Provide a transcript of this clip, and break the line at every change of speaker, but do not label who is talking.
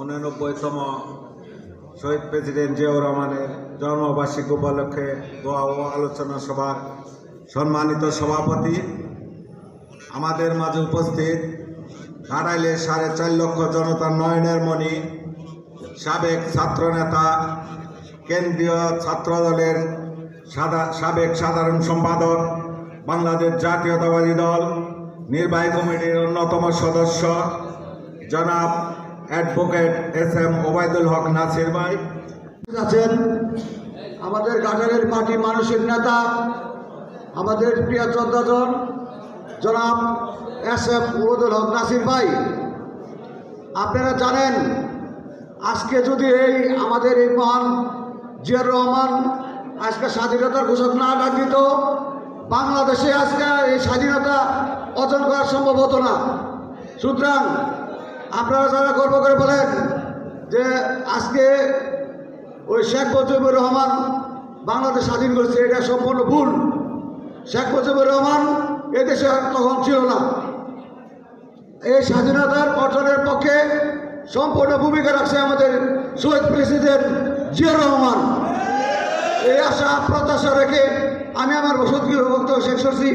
89তম শহীদ president Ziaur রহমানের জন্মবার্ষিকী উপলক্ষে দোয়া ও আলোচনা সভার সম্মানিত সভাপতি, আমাদের মাঝে উপস্থিত ঘাটাইলের 4.5 লক্ষ জনতার নয়নের মণি, সাবেক ছাত্রনেতা, কেন্দ্রীয় ছাত্রদলের সাবেক সাধারণ সম্পাদক, বাংলাদেশ জাতীয়তাবাদী দল নির্বাহী কমিটির অন্যতম সদস্য জনাব অ্যাডভোকেট SM ওবায়দুল হক নাসির ভাই
আছেন, আমাদের ঘাটাইলের পার্টির মানুষের নেতা, আমাদের প্রিয় শ্রদ্ধাজন জনাব SM ওবায়দুল হক নাসির ভাই। আপনারা জানেন, আজকে যদি আমাদের এই মহান জিয়াউর রহমান আজকে স্বাধীনতার ঘোষণা না দিত, বাংলাদেশে আজকে এই স্বাধীনতা অর্জন করা সম্ভব হতো না। সুতরাং আপনারা যারা গর্ব করে বলেন যে আজকে ওই শেখ মুজিবুর রহমান বাংলাদেশ স্বাধীন করেছে, এটা সম্পূর্ণ ভুল। শেখ মুজিবুর রহমান এদেশে তখন ছিল না। এই স্বাধীনতার অর্জনের পক্ষে সম্পূর্ণ ভূমিকা রাখছে আমাদের শহীদ প্রেসিডেন্ট জিয়াউর রহমান। এই আশা প্রত্যাশা রেখে আমি আমার বক্তব্য শেষ করছি।